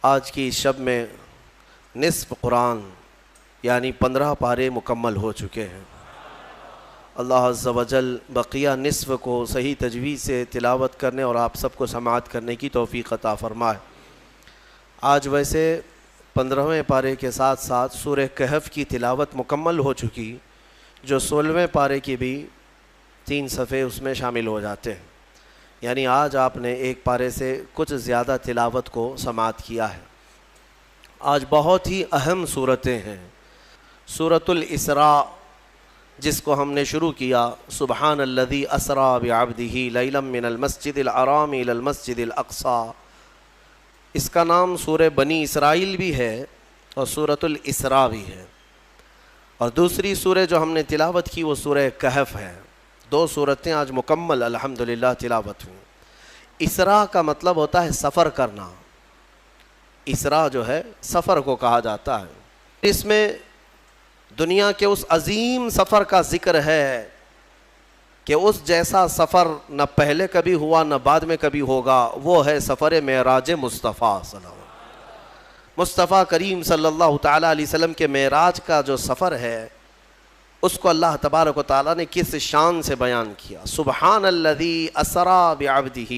آج کی شب میں نصف قرآن یعنی 15 پارے مکمل ہو چکے ہیں۔ اللہ عز و جل بقیہ نصف کو صحیح تجوید سے تلاوت کرنے اور آپ سب کو سماعت کرنے کی توفیق عطا فرمائے۔ آج ویسے 15ویں پارے کے ساتھ ساتھ سورہ کہف کی تلاوت مکمل ہو چکی، جو 16ویں پارے کی بھی 3 صفحے اس میں شامل ہو جاتے ہیں، یعنی آج آپ نے ایک پارے سے کچھ زیادہ تلاوت کو سماعت کیا ہے۔ آج بہت ہی اہم صورتیں ہیں۔ سورۃ الاسراء جس کو ہم نے شروع کیا، سبحان الذی اسریٰ بعبدہ لیلا من المسجد الحرام الی المسجد الاقصیٰ، اس کا نام سورہ بنی اسرائیل بھی ہے اور سورۃ الاسراء بھی ہے، اور دوسری سورہ جو ہم نے تلاوت کی وہ سورہ کہف ہے۔ 2 سورتیں آج مکمل الحمدللہ تلاوت ہوئیں۔ اسراء کا مطلب ہوتا ہے سفر کرنا، اسراء جو ہے سفر کو کہا جاتا ہے۔ اس میں دنیا کے اس عظیم سفر کا ذکر ہے کہ اس جیسا سفر نہ پہلے کبھی ہوا نہ بعد میں کبھی ہوگا، وہ ہے سفر معراج مصطفیٰ صلی اللہ علیہ وسلم۔ مصطفیٰ کریم صلی اللہ تعالیٰ علیہ وسلم کے معراج کا جو سفر ہے اس کو اللہ تبارک و تعالیٰ نے کس شان سے بیان کیا۔ سبحان الذی اسریٰ بعبدہ،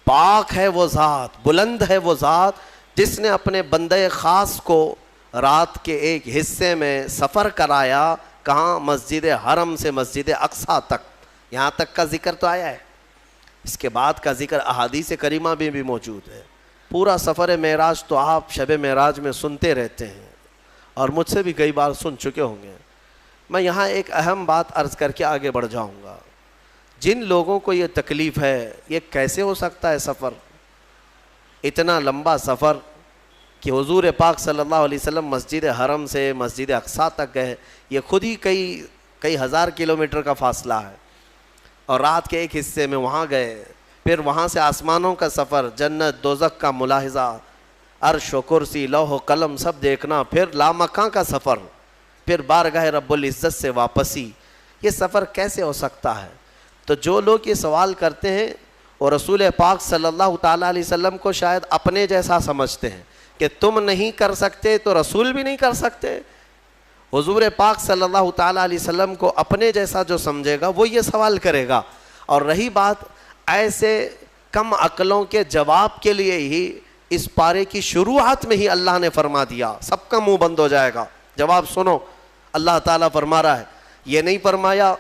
پاک ہے وہ ذات، بلند ہے وہ ذات جس نے اپنے بندے خاص کو رات کے ایک حصے میں سفر کرایا، کہاں؟ مسجد حرم سے مسجد اقصیٰ تک۔ یہاں تک کا ذکر تو آیا ہے، اس کے بعد کا ذکر احادیث کریمہ میں بھی موجود ہے۔ پورا سفر معراج تو آپ شب معراج میں سنتے رہتے ہیں اور مجھ سے بھی کئی بار سن چکے ہوں گے۔ میں یہاں ایک اہم بات عرض کر کے آگے بڑھ جاؤں گا۔ جن لوگوں کو یہ تکلیف ہے، یہ کیسے ہو سکتا ہے سفر، اتنا لمبا سفر کہ حضور پاک صلی اللہ علیہ وسلم مسجد حرم سے مسجد اقصیٰ تک گئے، یہ خود ہی کئی ہزار کلومیٹر کا فاصلہ ہے، اور رات کے ایک حصے میں وہاں گئے، پھر وہاں سے آسمانوں کا سفر، جنت دوزخ کا ملاحظہ، عرش و کرسی لوح و قلم سب دیکھنا، پھر لامکاں کا سفر، پھر بارگاہ رب العزت سے واپسی۔ یہ سفر کیسے ہو سکتا ہے؟ تو جو لوگ یہ سوال کرتے ہیں اور رسول پاک صلی اللہ تعالیٰ علیہ وسلم کو شاید اپنے جیسا سمجھتے ہیں کہ تم نہیں کر سکتے تو رسول بھی نہیں کر سکتے، حضور پاک صلی اللہ تعالیٰ علیہ وسلم کو اپنے جیسا جو سمجھے گا وہ یہ سوال کرے گا۔ اور رہی بات ایسے کم عقلوں کے جواب کے لیے ہی اس پارے کی شروعات میں ہی اللہ نے فرما دیا، سب کا منہ بند ہو جائے گا۔ جواب سنو، اللہ تعالیٰ فرما رہا ہے، یہ نہیں فرمایا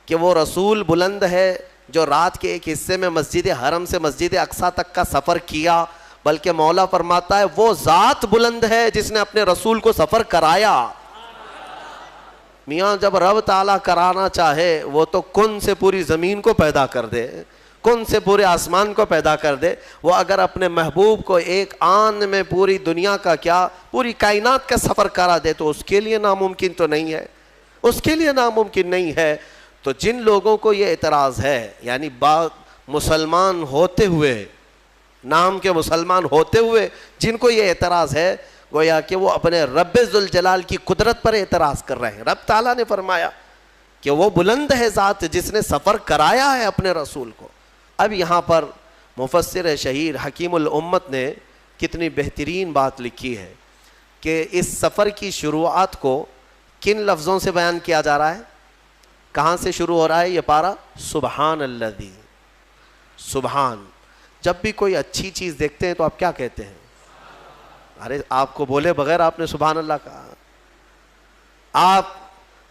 کہ وہ رسول بلند ہے جو رات کے ایک حصے میں مسجد حرم سے مسجد اقصیٰ تک کا سفر کیا، بلکہ مولا فرماتا ہے وہ ذات بلند ہے جس نے اپنے رسول کو سفر کرایا۔ میاں جب رب تعالیٰ کرانا چاہے وہ تو کن سے پوری زمین کو پیدا کر دے، کن سے پورے آسمان کو پیدا کر دے۔ وہ اگر اپنے محبوب کو ایک آن میں پوری دنیا کا کیا پوری کائنات کا سفر کرا دے تو اس کے لیے ناممکن تو نہیں ہے، اس کے لیے ناممکن نہیں ہے۔ تو جن لوگوں کو یہ اعتراض ہے، یعنی مسلمان ہوتے ہوئے، نام کے مسلمان ہوتے ہوئے جن کو یہ اعتراض ہے، گویا کہ وہ اپنے رب ذوالجلال کی قدرت پر اعتراض کر رہے ہیں۔ رب تعالیٰ نے فرمایا کہ وہ بلند ہے ذات جس نے سفر کرایا ہے اپنے رسول کو۔ اب یہاں پر مفسر شہیر حکیم الامت نے کتنی بہترین بات لکھی ہے کہ اس سفر کی شروعات کو کن لفظوں سے بیان کیا جا رہا ہے، کہاں سے شروع ہو رہا ہے یہ پارا؟ سبحان الذی۔ سبحان، جب بھی کوئی اچھی چیز دیکھتے ہیں تو آپ کیا کہتے ہیں؟ ارے آپ کو بولے بغیر آپ نے سبحان اللہ کہا۔ آپ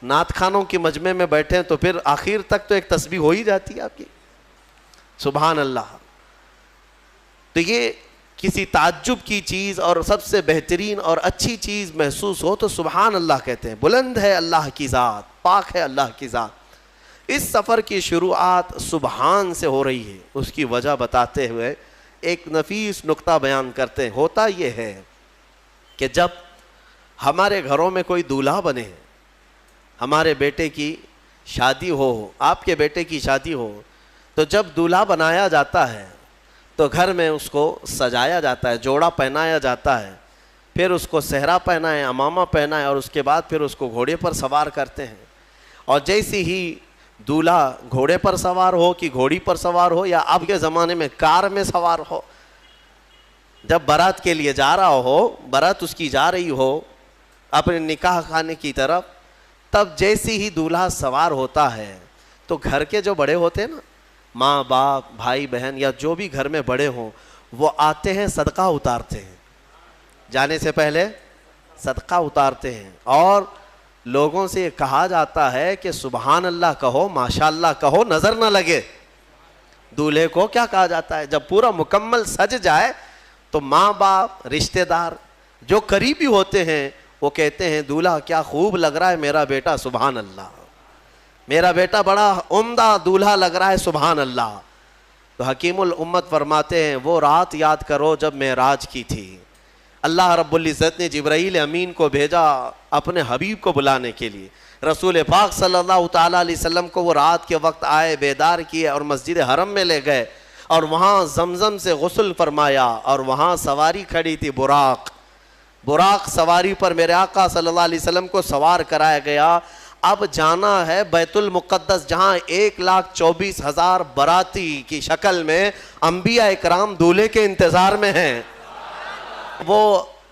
نعت خانوں کی مجمع میں بیٹھے ہیں تو پھر آخر تک تو ایک تسبیح ہو ہی جاتی ہے آپ کی، سبحان اللہ۔ تو یہ کسی تعجب کی چیز اور سب سے بہترین اور اچھی چیز محسوس ہو تو سبحان اللہ کہتے ہیں۔ بلند ہے اللہ کی ذات، پاک ہے اللہ کی ذات۔ اس سفر کی شروعات سبحان سے ہو رہی ہے، اس کی وجہ بتاتے ہوئے ایک نفیس نقطہ بیان کرتے ہیں۔ ہوتا یہ ہے کہ جب ہمارے گھروں میں کوئی دولہا بنے، ہمارے بیٹے کی شادی ہو، آپ کے بیٹے کی شادی ہو، تو جب دولہا بنایا جاتا ہے تو گھر میں اس کو سجایا جاتا ہے، جوڑا پہنایا جاتا ہے، پھر اس کو صحرا پہنائے، عمامہ پہنائے، اور اس کے بعد پھر اس کو گھوڑے پر سوار کرتے ہیں۔ اور جیسی ہی دولہا گھوڑے پر سوار ہو کہ گھوڑی پر سوار ہو یا اب کے زمانے میں کار میں سوار ہو، جب بارات کے لیے جا رہا ہو، بارات اس کی جا رہی ہو اپنے نکاح خانے کی طرف، تب جیسی ہی دولہا سوار ہوتا ہے تو گھر کے جو بڑے ہوتے ہیں نا، ماں باپ بھائی بہن یا جو بھی گھر میں بڑے ہوں، وہ آتے ہیں صدقہ اتارتے ہیں، جانے سے پہلے صدقہ اتارتے ہیں، اور لوگوں سے یہ کہا جاتا ہے کہ سبحان اللہ کہو، ماشاء اللہ کہو، نظر نہ لگے۔ دولہے کو کیا کہا جاتا ہے؟ جب پورا مکمل سج جائے تو ماں باپ رشتہ دار جو قریبی ہوتے ہیں وہ کہتے ہیں دولہا کیا خوب لگ رہا ہے میرا بیٹا، سبحان اللہ، میرا بیٹا بڑا عمدہ دولہا لگ رہا ہے، سبحان اللہ۔ تو حکیم الامت فرماتے ہیں وہ رات یاد کرو جب معراج کی تھی، اللہ رب العزت نے جبرائیل امین کو بھیجا اپنے حبیب کو بلانے کے لیے، رسول پاک صلی اللہ تعالیٰ علیہ وسلم کو وہ رات کے وقت آئے، بیدار کیے اور مسجد حرم میں لے گئے، اور وہاں زمزم سے غسل فرمایا، اور وہاں سواری کھڑی تھی براق سواری پر میرے آقا صلی اللہ علیہ وسلم کو سوار کرایا گیا۔ اب جانا ہے بیت المقدس، جہاں 1,24,000 باراتی کی شکل میں انبیاء اکرام دولہے کے انتظار میں ہیں۔ وہ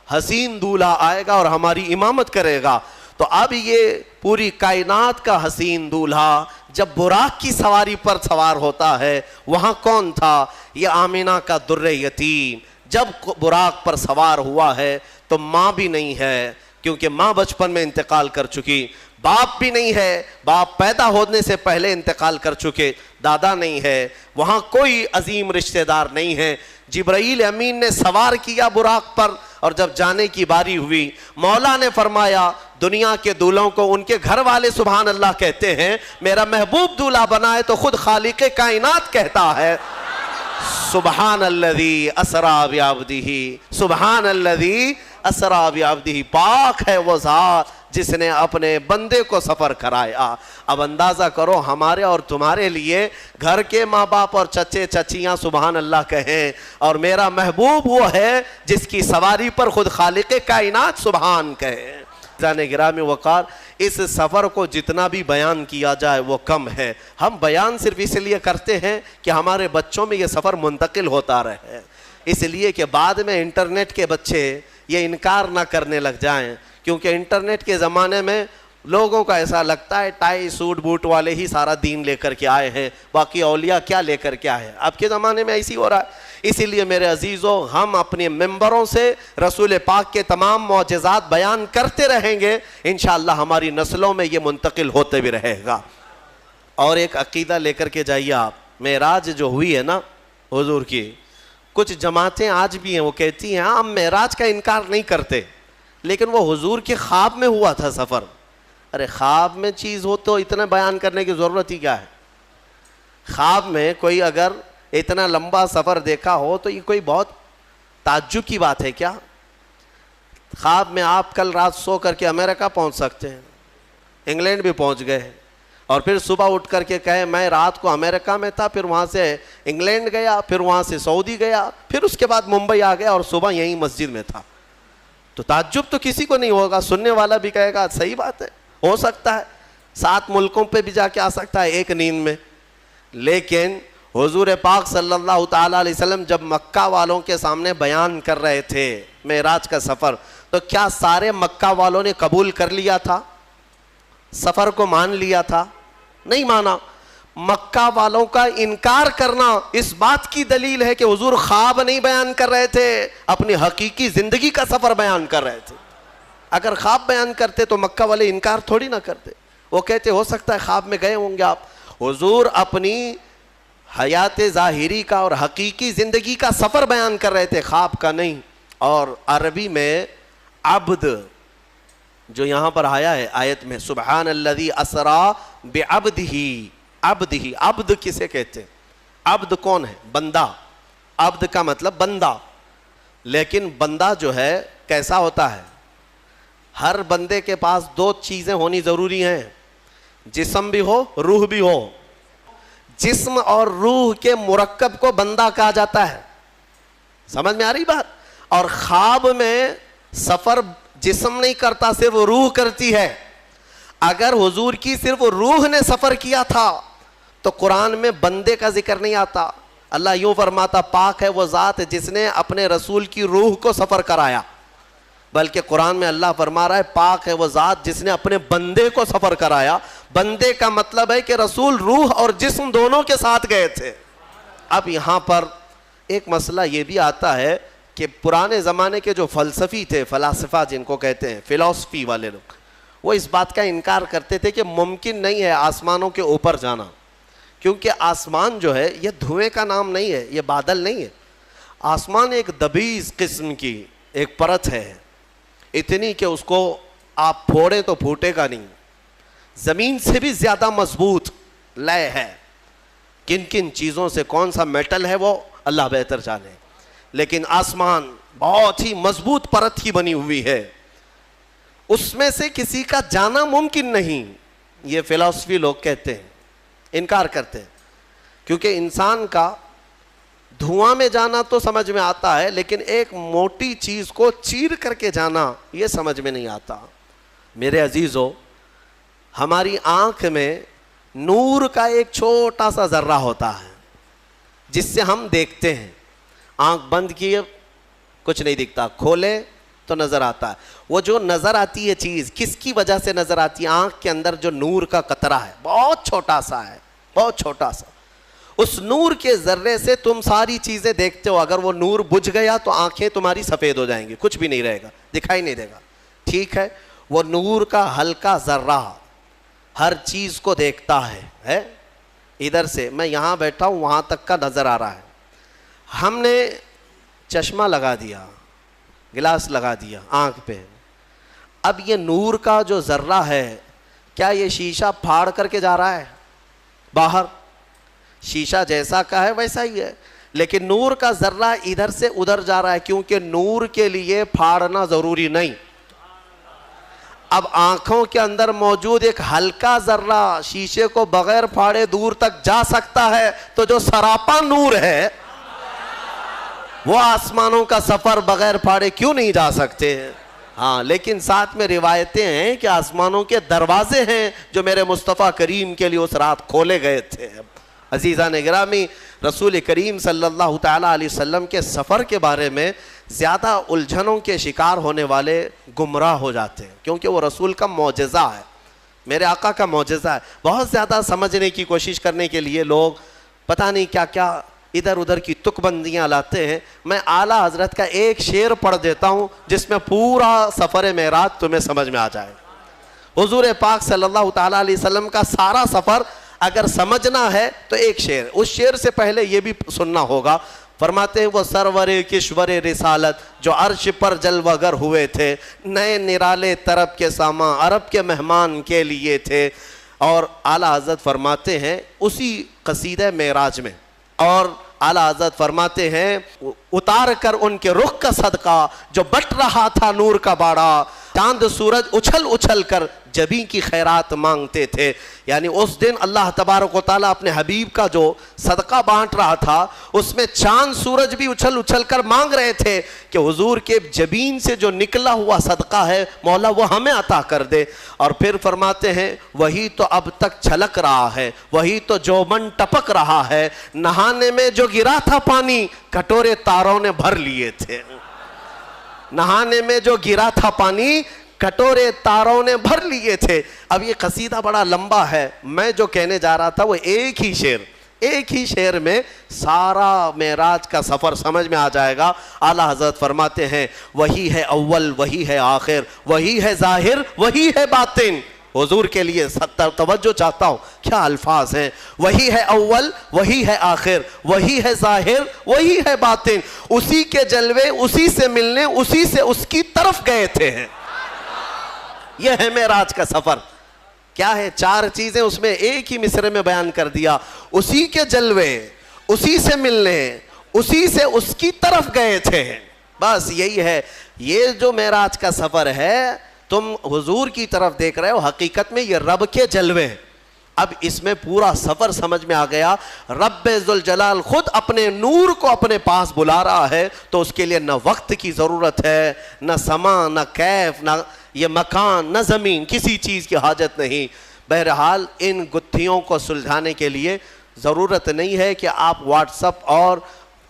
حسین دولہا آئے گا اور ہماری امامت کرے گا۔ تو اب یہ پوری کائنات کا حسین دولہا جب براق کی سواری پر سوار ہوتا ہے، وہاں کون تھا؟ یہ آمینہ کا در یتیم جب براق پر سوار ہوا ہے تو ماں بھی نہیں ہے، کیونکہ ماں بچپن میں انتقال کر چکی، باپ بھی نہیں ہے، باپ پیدا ہونے سے پہلے انتقال کر چکے، دادا نہیں ہے، وہاں کوئی عظیم رشتہ دار نہیں ہے۔ جبرائیل امین نے سوار کیا براق پر، اور جب جانے کی باری ہوئی مولا نے فرمایا دنیا کے دولہوں کو ان کے گھر والے سبحان اللہ کہتے ہیں، میرا محبوب دولہا بنائے تو خود خالق کائنات کہتا ہے سبحان الذی اسری بعبدہ، سبحان الذی اسری بعبدہ، پاک ہے وہ ذات جس نے اپنے بندے کو سفر کرایا۔ اب اندازہ کرو ہمارے اور تمہارے لیے گھر کے ماں باپ اور چچے چچیاں سبحان اللہ کہیں، اور میرا محبوب وہ ہے جس کی سواری پر خود خالق کائنات سبحان کہے۔ جانے گرامی وقار، اس سفر کو جتنا بھی بیان کیا جائے وہ کم ہے۔ ہم بیان صرف اس لیے کرتے ہیں کہ ہمارے بچوں میں یہ سفر منتقل ہوتا رہے، اس لیے کہ بعد میں انٹرنیٹ کے بچے یہ انکار نہ کرنے لگ جائیں، کیونکہ انٹرنیٹ کے زمانے میں لوگوں کا ایسا لگتا ہے ٹائی سوٹ بوٹ والے ہی سارا دین لے کر کے آئے ہیں، باقی اولیاء کیا لے کر کے آئے ہیں۔ اب کے زمانے میں ایسی ہو رہا ہے، اسی لیے میرے عزیزوں ہم اپنے ممبروں سے رسول پاک کے تمام معجزات بیان کرتے رہیں گے، انشاءاللہ ہماری نسلوں میں یہ منتقل ہوتے بھی رہے گا۔ اور ایک عقیدہ لے کر کے جائیے آپ، معراج جو ہوئی ہے نا حضور کی، کچھ جماعتیں آج بھی ہیں وہ کہتی ہیں ہم معراج کا انکار نہیں کرتے، لیکن وہ حضور کے خواب میں ہوا تھا سفر۔ ارے خواب میں چیز ہو تو اتنا بیان کرنے کی ضرورت ہی کیا ہے؟ خواب میں کوئی اگر اتنا لمبا سفر دیکھا ہو تو یہ کوئی بہت تعجب کی بات ہے کیا؟ خواب میں آپ کل رات سو کر کے امریکہ پہنچ سکتے ہیں، انگلینڈ بھی پہنچ گئے، اور پھر صبح اٹھ کر کے کہیں میں رات کو امریکہ میں تھا، پھر وہاں سے انگلینڈ گیا، پھر وہاں سے سعودی گیا، پھر اس کے بعد ممبئی آ گیا اور صبح یہیں مسجد میں تھا۔ تو تعجب تو کسی کو نہیں ہوگا، سننے والا بھی کہے گا صحیح بات ہے، ہو سکتا ہے 7 ملکوں پہ بھی جا کے آ سکتا ہے ایک نیند میں۔ لیکن حضور پاک صلی اللہ تعالیٰ علیہ وسلم جب مکہ والوں کے سامنے بیان کر رہے تھے معراج کا سفر، تو کیا سارے مکہ والوں نے قبول کر لیا تھا؟ سفر کو مان لیا تھا؟ نہیں مانا۔ مکہ والوں کا انکار کرنا اس بات کی دلیل ہے کہ حضور خواب نہیں بیان کر رہے تھے، اپنی حقیقی زندگی کا سفر بیان کر رہے تھے۔ اگر خواب بیان کرتے تو مکہ والے انکار تھوڑی نہ کرتے، وہ کہتے ہو سکتا ہے خواب میں گئے ہوں گے آپ۔ حضور اپنی حیات ظاہری کا اور حقیقی زندگی کا سفر بیان کر رہے تھے، خواب کا نہیں۔ اور عربی میں عبد جو یہاں پر آیا ہے آیت میں، سبحان الذی اسرا بعبدہ، عبدہ، عبد کسے کہتے ہیں؟ عبد کون ہے؟ بندہ۔ عبد کا مطلب بندہ، لیکن بندہ جو ہے کیسا ہوتا ہے؟ ہر بندے کے پاس 2 چیزیں ہونی ضروری ہیں، جسم بھی ہو روح بھی ہو۔ جسم اور روح کے مرکب کو بندہ کہا جاتا ہے، سمجھ میں آ رہی بات؟ اور خواب میں سفر جسم نہیں کرتا، صرف روح کرتی ہے۔ اگر حضور کی صرف روح نے سفر کیا تھا تو قرآن میں بندے کا ذکر نہیں آتا، اللہ یوں فرماتا پاک ہے وہ ذات جس نے اپنے رسول کی روح کو سفر کرایا، بلکہ قرآن میں اللہ فرما رہا ہے پاک ہے وہ ذات جس نے اپنے بندے کو سفر کرایا۔ بندے کا مطلب ہے کہ رسول روح اور جسم دونوں کے ساتھ گئے تھے۔ اب یہاں پر ایک مسئلہ یہ بھی آتا ہے کہ پرانے زمانے کے جو فلسفی تھے، فلاسفہ جن کو کہتے ہیں، فلسفی والے لوگ، وہ اس بات کا انکار کرتے تھے کہ ممکن نہیں ہے آسمانوں کے اوپر جانا، کیونکہ آسمان جو ہے یہ دھوئیں کا نام نہیں ہے، یہ بادل نہیں ہے۔ آسمان ایک دبیز قسم کی ایک پرت ہے، اتنی کہ اس کو آپ پھوڑیں تو پھوٹے گا نہیں، زمین سے بھی زیادہ مضبوط لے ہے۔ کن کن چیزوں سے کون سا میٹل ہے وہ اللہ بہتر جانے، لیکن آسمان بہت ہی مضبوط پرت کی بنی ہوئی ہے، اس میں سے کسی کا جانا ممکن نہیں، یہ فلسفی لوگ کہتے ہیں، انکار کرتے ہیں، کیونکہ انسان کا دھواں میں جانا تو سمجھ میں آتا ہے، لیکن ایک موٹی چیز کو چیر کر کے جانا یہ سمجھ میں نہیں آتا۔ میرے عزیزو، ہماری آنکھ میں نور کا ایک چھوٹا سا ذرہ ہوتا ہے جس سے ہم دیکھتے ہیں، آنکھ بند کیے کچھ نہیں دکھتا، کھولے تو نظر آتا ہے۔ وہ جو نظر آتی ہے چیز کس کی وجہ سے نظر آتی ہے؟ آنکھ کے اندر جو نور کا قطرہ ہے، بہت چھوٹا سا ہے، بہت چھوٹا سا، اس نور کے ذرے سے تم ساری چیزیں دیکھتے ہو۔ اگر وہ نور بجھ گیا تو آنکھیں تمہاری سفید ہو جائیں گی، کچھ بھی نہیں رہے گا، دکھائی نہیں دے گا، ٹھیک ہے؟ وہ نور کا ہلکا ذرہ ہر چیز کو دیکھتا ہے، ادھر سے میں یہاں بیٹھا ہوں وہاں تک کا نظر آ رہا ہے۔ ہم نے چشمہ لگا دیا، گلاس لگا دیا آنکھ پہ، اب یہ نور کا جو ذرہ ہے، کیا یہ شیشہ پھاڑ کر کے جا رہا ہے باہر؟ شیشہ جیسا کا ہے ویسا ہی ہے، لیکن نور کا ذرہ ادھر سے ادھر جا رہا ہے، کیونکہ نور کے لیے پھاڑنا ضروری نہیں۔ اب آنکھوں کے اندر موجود ایک ہلکا ذرہ شیشے کو بغیر پھاڑے دور تک جا سکتا ہے، تو جو سراپا نور ہے وہ آسمانوں کا سفر بغیر پھاڑے کیوں نہیں جا سکتے؟ ہاں، لیکن ساتھ میں روایتیں ہیں کہ آسمانوں کے دروازے ہیں جو میرے مصطفیٰ کریم کے لیے اس رات کھولے گئے تھے۔ عزیزان گرامی، رسول کریم صلی اللہ تعالیٰ علیہ وسلم کے سفر کے بارے میں زیادہ الجھنوں کے شکار ہونے والے گمراہ ہو جاتے ہیں، کیونکہ وہ رسول کا معجزہ ہے، میرے آقا کا معجزہ ہے۔ بہت زیادہ سمجھنے کی کوشش کرنے کے لیے لوگ پتہ نہیں کیا کیا ادھر ادھر کی تک بندیاں لاتے ہیں۔ میں اعلیٰ حضرت کا ایک شعر پڑھ دیتا ہوں جس میں پورا سفر معراج تمہیں سمجھ میں آ جائے۔ حضور پاک صلی اللہ تعالیٰ علیہ وسلم کا سارا سفر اگر سمجھنا ہے تو ایک شعر، اس شعر سے پہلے یہ بھی سننا ہوگا۔ فرماتے ہیں وہ سرور کشور رسالت جو عرش پر جلوہ گر ہوئے تھے، نئے نرالے طرب کے سامان عرب کے مہمان کے لیے تھے۔ اور اعلیٰ حضرت فرماتے ہیں اسی قصیدہ معراج میں، اور اعلیٰ حضرت فرماتے ہیں اتار کر ان کے رخ کا صدقہ جو بٹ رہا تھا نور کا باڑا، چاند سورج اچھل اچھل کر جبیں کی خیرات مانگتے تھے۔ یعنی اس دن اللہ تبارک و تعالیٰ اپنے حبیب کا جو صدقہ بانٹ رہا تھا، اس میں چاند سورج بھی اچھل اچھل کر مانگ رہے تھے کہ حضور کے جبین سے جو نکلا ہوا صدقہ ہے مولا وہ ہمیں عطا کر دے۔ اور پھر فرماتے ہیں وہی تو اب تک چھلک رہا ہے، وہی تو جوبن ٹپک رہا ہے، نہانے میں جو گرا تھا پانی کٹورے تاروں نے بھر لیے تھے۔ نہانے میں جو گرا تھا پانی کٹورے تاروں نے بھر لیے تھے۔ اب یہ قصیدہ بڑا لمبا ہے، میں جو کہنے جا رہا تھا وہ ایک ہی شعر میں سارا معراج کا سفر سمجھ میں آ جائے گا۔ اعلیٰ حضرت فرماتے ہیں وہی ہے اول، وہی ہے آخر، وہی ہے ظاہر، وہی ہے باطن۔ حضور کے لیے توجہ چاہتا ہوں، کیا الفاظ ہیں، وہی ہے اول، وہی ہے آخر، وہی ہے ظاہر، وہی ہے باطن۔ اسی کے جلوے اسی سے ملنے اسی سے اس کی طرف گئے تھے۔ یہ ہے معراج کا سفر۔ کیا ہے؟ 4 چیزیں اس میں ایک ہی مصرے میں بیان کر دیا۔ اسی کے جلوے اسی سے ملنے اسی سے اس کی طرف گئے تھے، بس یہی ہے۔ یہ جو معراج کا سفر ہے تم حضور کی طرف دیکھ رہے ہو، حقیقت میں یہ رب کے جلوے۔ اب اس میں پورا سفر سمجھ میں آ گیا۔ رب ذوالجلال خود اپنے نور کو اپنے پاس بلا رہا ہے، تو اس کے لیے نہ وقت کی ضرورت ہے، نہ سما، نہ کیف، نہ یہ مکان، نہ زمین، کسی چیز کی حاجت نہیں۔ بہرحال ان گتھیوں کو سلجھانے کے لیے ضرورت نہیں ہے کہ آپ واٹس اپ اور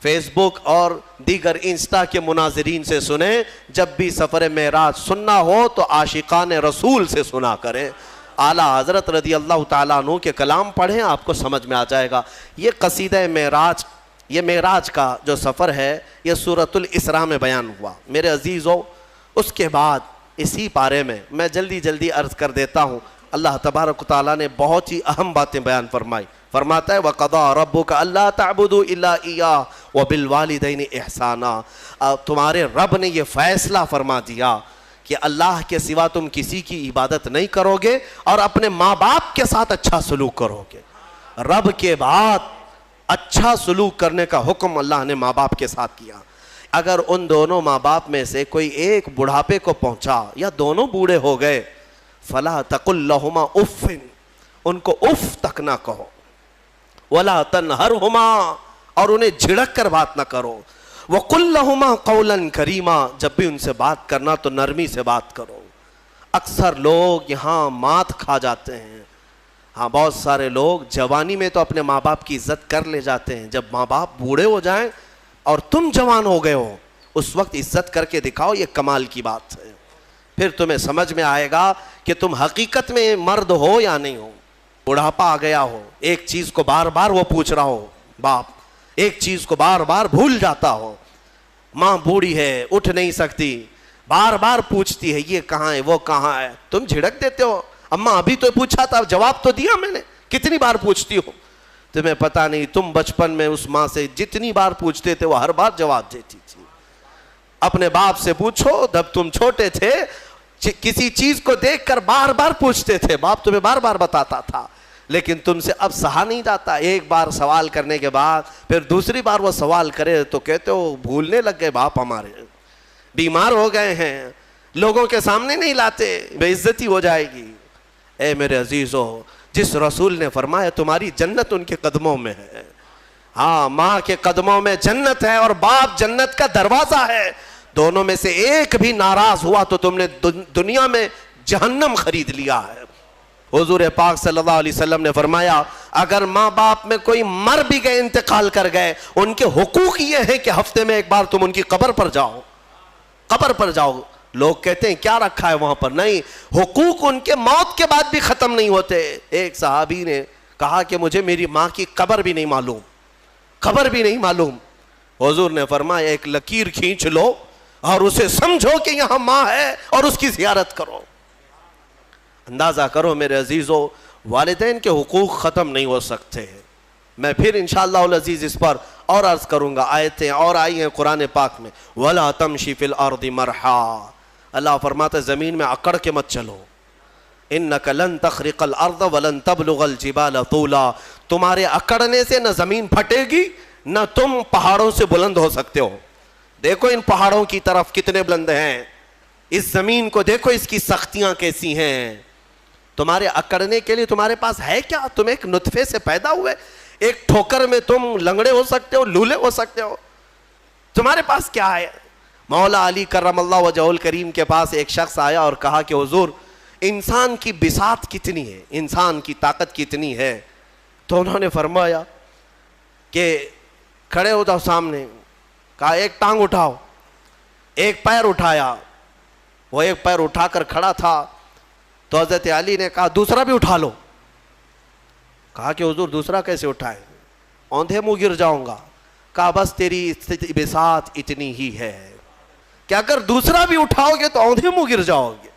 فیس بک اور دیگر انسٹا کے مناظرین سے سنیں. جب بھی سفر معراج سننا ہو تو عاشقان رسول سے سنا کریں. اعلیٰ حضرت رضی اللہ تعالیٰ عنہ کے کلام پڑھیں, آپ کو سمجھ میں آ جائے گا. یہ قصیدہ معراج, یہ معراج کا جو سفر ہے یہ سورۃ الاسراء میں بیان ہوا. میرے عزیزو, اس کے بعد اسی پارے میں جلدی جلدی عرض کر دیتا ہوں, اللہ تبارک و تعالیٰ نے بہت ہی اہم باتیں بیان فرمائی. فرماتا ہے وَقَضَىٰ رَبُّكَ أَلَّا تَعْبُدُوا إِلَّا إِيَّاهُ وَبِالْوَالِدَيْنِ إِحْسَانًا. تمہارے رب نے یہ فیصلہ فرما دیا کہ اللہ کے سوا تم کسی کی عبادت نہیں کرو گے اور اپنے ماں باپ کے ساتھ اچھا سلوک کرو گے. رب کے بعد اچھا سلوک کرنے کا حکم اللہ نے ماں باپ کے ساتھ کیا. اگر ان دونوں ماں باپ میں سے کوئی ایک بڑھاپے کو پہنچا یا دونوں بوڑھے ہو گئے, فَلَا تَقُلْ لَهُمَا اُفٍّ, ان کو اف تک نہ کہو. وَلَا تَنْهَرْهُمَا, اور انہیں جھڑک کر بات نہ کرو. وَقُلْ لَهُمَا قَوْلًا كَرِيمًا, جب بھی ان سے بات کرنا تو نرمی سے بات کرو. اکثر لوگ یہاں مات کھا جاتے ہیں. ہاں, بہت سارے لوگ جوانی میں تو اپنے ماں باپ کی عزت کر لے جاتے ہیں, جب ماں باپ بوڑھے ہو جائیں اور تم جوان ہو گئے ہو اس وقت عزت کر کے دکھاؤ. یہ کمال کی بات ہے. پھر تمہیں سمجھ میں آئے گا کہ تم حقیقت میں مرد ہو یا نہیں ہو. بڑھاپا آ گیا ہو, ایک چیز کو بار بار وہ پوچھ رہا ہو باپ, ایک چیز کو بار بار بھول جاتا ہو. ماں بوڑھی ہے, اٹھ نہیں سکتی, بار بار پوچھتی ہے یہ کہاں ہے وہ کہاں ہے. تم جھڑک دیتے ہو, اماں ابھی تو پوچھا تھا, جواب تو دیا میں نے, کتنی بار پوچھتی ہو. تمہیں پتہ نہیں تم بچپن میں اس ماں سے جتنی بار پوچھتے تھے وہ ہر بار جواب دیتی تھی. اپنے باپ سے پوچھو, جب تم چھوٹے تھے کسی چیز کو دیکھ کر بار بار پوچھتے تھے, باپ تمہیں بار بار بتاتا تھا, لیکن تم سے اب سہا نہیں جاتا. ایک بار سوال کرنے کے بعد پھر دوسری بار وہ سوال کرے تو کہتے ہو بھولنے لگ گئے باپ, ہمارے بیمار ہو گئے ہیں, لوگوں کے سامنے نہیں لاتے, بے عزتی ہو جائے گی. اے میرے عزیزو, جس رسول نے فرمایا تمہاری جنت ان کے قدموں میں ہے. ہاں, ماں کے قدموں میں جنت ہے اور باپ جنت کا دروازہ ہے. دونوں میں سے ایک بھی ناراض ہوا تو تم نے دنیا میں جہنم خرید لیا ہے. حضور پاک صلی اللہ علیہ وسلم نے فرمایا اگر ماں باپ میں کوئی مر بھی گئے, انتقال کر گئے, ان کے حقوق یہ ہے کہ ہفتے میں ایک بار تم ان کی قبر پر جاؤ. قبر پر جاؤ. لوگ کہتے ہیں کیا رکھا ہے وہاں پر, نہیں, حقوق ان کے موت کے بعد بھی ختم نہیں ہوتے. ایک صحابی نے کہا کہ مجھے میری ماں کی قبر بھی نہیں معلوم, قبر بھی نہیں معلوم. حضور نے فرمایا ایک لکیر کھینچ لو اور اسے سمجھو کہ یہاں ماں ہے اور اس کی زیارت کرو. اندازہ کرو میرے عزیزو, والدین کے حقوق ختم نہیں ہو سکتے. میں پھر انشاءاللہ العزیز اس پر اور عرض کروں گا. آیتیں اور آئی ہیں قرآن پاک میں, وَلَا تَمْشِ فِي الْأَرْضِ مَرْحًا, اللہ فرماتا ہے زمین میں اکڑ کے مت چلو. إِنَّكَ لَن تَخْرِقَ الْأَرْضَ وَلَن تَبْلُغَ الْجِبَالَ طُولًا, تمہارے اکڑنے سے نہ زمین پھٹے گی نہ تم پہاڑوں سے بلند ہو سکتے ہو. دیکھو ان پہاڑوں کی طرف کتنے بلند ہیں, اس زمین کو دیکھو اس کی سختیاں کیسی ہیں. تمہارے اکڑنے کے لیے تمہارے پاس ہے کیا؟ تم ایک نطفے سے پیدا ہوئے, ایک ٹھوکر میں تم لنگڑے ہو سکتے ہو, لولے ہو سکتے ہو. تمہارے پاس کیا ہے؟ مولا علی کرم اللہ وجہہ الکریم کے پاس ایک شخص آیا اور کہا کہ حضور انسان کی بساط کتنی ہے, انسان کی طاقت کتنی ہے؟ تو انہوں نے فرمایا کہ کھڑے ہو جاؤ سامنے. کہا ایک ٹانگ اٹھاؤ. ایک پیر اٹھایا, وہ ایک پیر اٹھا کر کھڑا تھا تو حضرت علی نے کہا دوسرا بھی اٹھا لو. کہا کہ حضور دوسرا کیسے اٹھائیں, اوندھے منہ گر جاؤں گا. کہا بس تیری بساط اتنی ہی ہے کہ اگر دوسرا بھی اٹھاؤ گے تو اوندھے منہ گر جاؤ گے.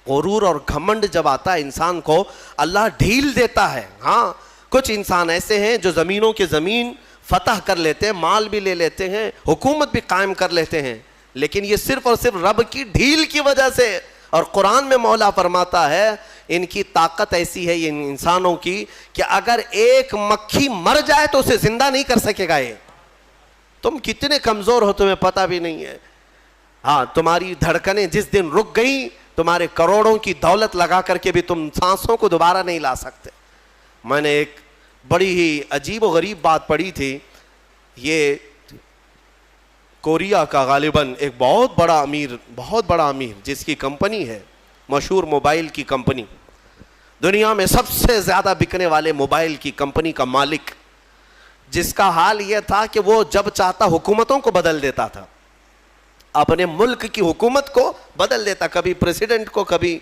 غرور اور گھمنڈ جب آتا ہے انسان کو اللہ ڈھیل دیتا ہے. ہاں, کچھ انسان ایسے ہیں جو زمینوں کے زمین فتح کر لیتے ہیں, مال بھی لے لیتے ہیں, حکومت بھی قائم کر لیتے ہیں, لیکن یہ صرف اور صرف رب کی ڈھیل کی وجہ سے. اور قرآن میں مولا فرماتا ہے ان کی طاقت ایسی ہے ان انسانوں کی کہ اگر ایک مکھی مر جائے تو اسے زندہ نہیں کر سکے گا. یہ تم کتنے کمزور ہو تمہیں پتہ بھی نہیں ہے. ہاں, تمہاری دھڑکنیں جس دن رک گئی تمہارے کروڑوں کی دولت لگا کر کے بھی تم سانسوں کو دوبارہ نہیں لا سکتے. میں نے ایک بڑی ہی عجیب و غریب بات پڑھی تھی. یہ کوریا کا غالباً ایک بہت بڑا امیر جس کی کمپنی ہے, مشہور موبائل کی کمپنی, دنیا میں سب سے زیادہ بکنے والے موبائل کی کمپنی کا مالک، جس کا حال یہ تھا کہ وہ جب چاہتا حکومتوں کو بدل دیتا تھا، اپنے ملک کی حکومت کو بدل دیتا، کبھی پریزیڈنٹ کو کبھی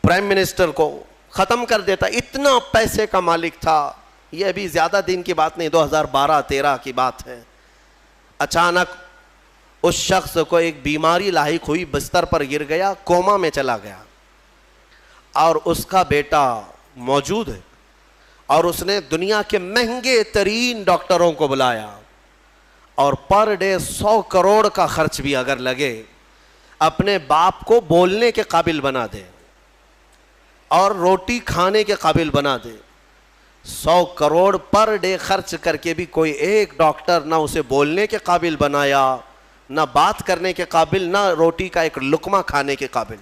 پرائم منسٹر کو ختم کر دیتا، اتنا پیسے کا مالک تھا. یہ ابھی زیادہ دن کی بات نہیں، 2012-13 کی بات ہے. اچانک اس شخص کو ایک بیماری لاحق ہوئی، بستر پر گر گیا، کوما میں چلا گیا، اور اس کا بیٹا موجود ہے، اور اس نے دنیا کے مہنگے ترین ڈاکٹروں کو بلایا، اور پر ڈے 100 کروڑ کا خرچ بھی اگر لگے اپنے باپ کو بولنے کے قابل بنا دے اور روٹی کھانے کے قابل بنا دے. 100 کروڑ پر ڈے خرچ کر کے بھی کوئی ایک ڈاکٹر نہ اسے بولنے کے قابل بنایا، نہ بات کرنے کے قابل، نہ روٹی کا ایک لقمہ کھانے کے قابل.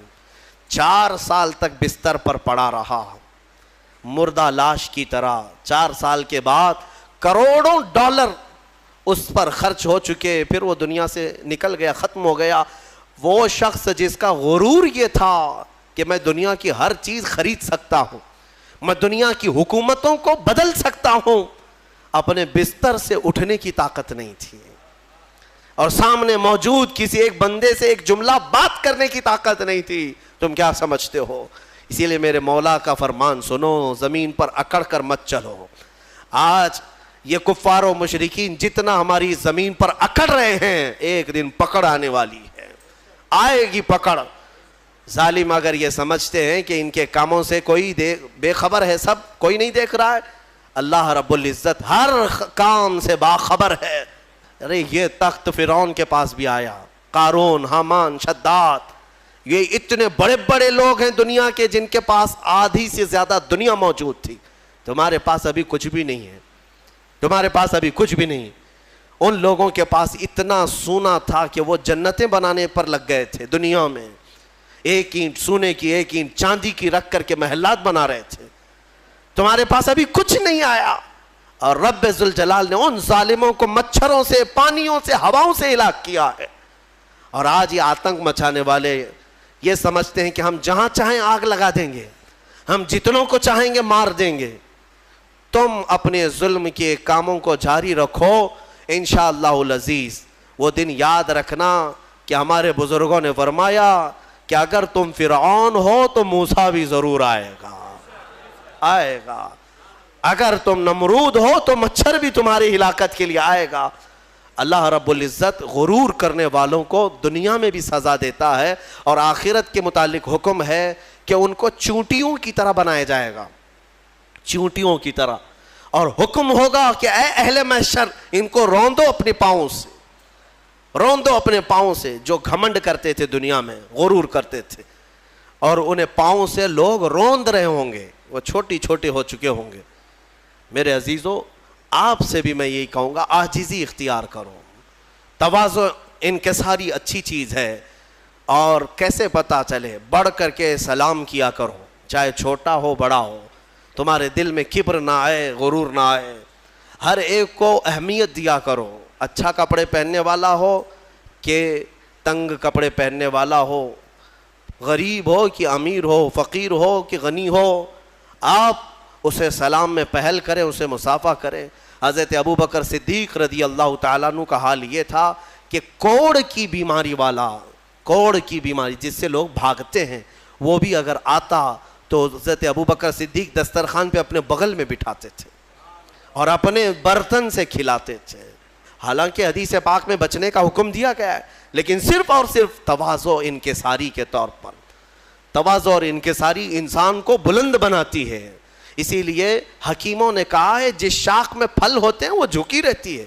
4 سال تک بستر پر پڑا رہا مردہ لاش کی طرح. 4 سال کے بعد کروڑوں ڈالر اس پر خرچ ہو چکے، پھر وہ دنیا سے نکل گیا، ختم ہو گیا. وہ شخص جس کا غرور یہ تھا کہ میں دنیا کی ہر چیز خرید سکتا ہوں، میں دنیا کی حکومتوں کو بدل سکتا ہوں، اپنے بستر سے اٹھنے کی طاقت نہیں تھی، اور سامنے موجود کسی ایک بندے سے ایک جملہ بات کرنے کی طاقت نہیں تھی. تم کیا سمجھتے ہو؟ اسی لیے میرے مولا کا فرمان سنو، زمین پر اکڑ کر مت چلو. آج یہ کفار و مشرکین جتنا ہماری زمین پر اکڑ رہے ہیں، ایک دن پکڑ آنے والی ہے، آئے گی پکڑ. ظالم اگر یہ سمجھتے ہیں کہ ان کے کاموں سے کوئی بے خبر ہے، سب کوئی نہیں دیکھ رہا ہے، اللہ رب العزت ہر کام سے باخبر ہے. ارے یہ تخت فرعون کے پاس بھی آیا، قارون، حامان، شداد، یہ اتنے بڑے بڑے لوگ ہیں دنیا کے جن کے پاس آدھی سے زیادہ دنیا موجود تھی. تمہارے پاس ابھی کچھ بھی نہیں ہے، تمہارے پاس ابھی کچھ بھی نہیں. ان لوگوں کے پاس اتنا سونا تھا کہ وہ جنتیں بنانے پر لگ گئے تھے دنیا میں، ایک اینٹ سونے کی، ایک اینٹ چاندی کی رکھ کر کے محلات بنا رہے تھے. تمہارے پاس ابھی کچھ نہیں آیا، اور رب ذوالجلال نے ان ظالموں کو مچھروں سے، پانیوں سے، ہواؤں سے ہلاک کیا ہے. اور آج یہ آتنک مچانے والے یہ سمجھتے ہیں کہ ہم جہاں چاہیں آگ لگا دیں گے، ہم جتنوں کو چاہیں گے مار دیں گے. تم اپنے ظلم کے کاموں کو جاری رکھو، انشاءاللہ العزیز وہ دن یاد رکھنا کہ ہمارے بزرگوں نے فرمایا کہ اگر تم فرعون ہو تو موسیٰ بھی ضرور آئے گا. اگر تم نمرود ہو تو مچھر بھی تمہاری ہلاکت کے لیے آئے گا. اللہ رب العزت غرور کرنے والوں کو دنیا میں بھی سزا دیتا ہے، اور آخرت کے متعلق حکم ہے کہ ان کو چونٹیوں کی طرح بنایا جائے گا، چونٹیوں کی طرح. اور حکم ہوگا کہ اے اہل محشر، ان کو روندو اپنے پاؤں سے، روندو اپنے پاؤں سے. جو گھمنڈ کرتے تھے دنیا میں، غرور کرتے تھے، اور انہیں پاؤں سے لوگ روند رہے ہوں گے، وہ چھوٹی چھوٹے ہو چکے ہوں گے. میرے عزیزو، آپ سے بھی میں یہی کہوں گا، عاجزی اختیار کرو. تواضع، انکساری اچھی چیز ہے، اور کیسے پتہ چلے؟ بڑھ کر کے سلام کیا کرو، چاہے چھوٹا ہو بڑا ہو. تمہارے دل میں کبر نہ آئے، غرور نہ آئے. ہر ایک کو اہمیت دیا کرو، اچھا کپڑے پہننے والا ہو کہ تنگ کپڑے پہننے والا ہو، غریب ہو کہ امیر ہو، فقیر ہو کہ غنی ہو، آپ اسے سلام میں پہل کریں، اسے مصافحہ کریں. حضرت ابوبکر صدیق رضی اللہ تعالیٰ عنہ کا حال یہ تھا کہ کوڑ کی بیماری والا، کوڑ کی بیماری جس سے لوگ بھاگتے ہیں، وہ بھی اگر آتا تو حضرت ابوبکر صدیق دسترخوان پہ اپنے بغل میں بٹھاتے تھے اور اپنے برتن سے کھلاتے تھے. حالانکہ حدیث پاک میں بچنے کا حکم دیا گیا ہے، لیکن صرف اور صرف تواضع انکساری کے طور پر. تواضع اور انکساری انسان کو بلند بناتی ہے. اسی لیے حکیموں نے کہا ہے جس شاخ میں پھل ہوتے ہیں وہ جھکی رہتی ہے،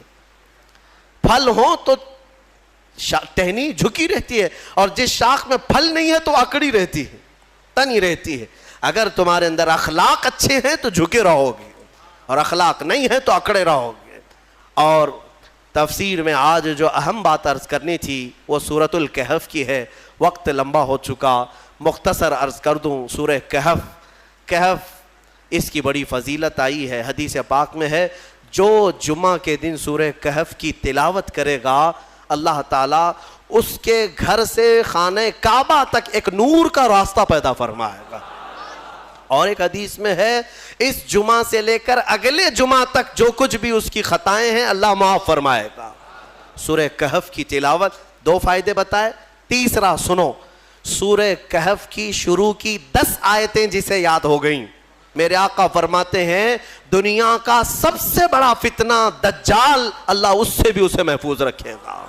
پھل ہوں تو ٹہنی جھکی رہتی ہے، اور جس شاخ میں پھل نہیں ہے تو اکڑی رہتی ہے، تنی رہتی ہے. اگر تمہارے اندر اخلاق اچھے ہیں تو جھکے رہو گے، اور اخلاق نہیں ہے تو اکڑے رہو گے. اور تفسیر میں آج جو اہم بات عرض کرنی تھی وہ سورۃ الکہف کی ہے. وقت لمبا ہو چکا، مختصر عرض کر دوں. سورہ کہف اس کی بڑی فضیلت آئی ہے، حدیث پاک میں ہے جو جمعہ کے دن سورہ کہف کی تلاوت کرے گا اللہ تعالیٰ اس کے گھر سے خانہ کعبہ تک ایک نور کا راستہ پیدا فرمائے گا. اور ایک حدیث میں ہے اس جمعہ سے لے کر اگلے جمعہ تک جو کچھ بھی اس کی خطائیں ہیں اللہ معاف فرمائے گا۔ سورہ کہف کی تلاوت، 2 فائدے بتائے۔ تیسرا سنو، سورہ کہف کی شروع کی 10 آیتیں جسے یاد ہو گئیں، میرے آقا فرماتے ہیں دنیا کا سب سے بڑا فتنہ دجال، اللہ اس سے بھی اسے محفوظ رکھے گا۔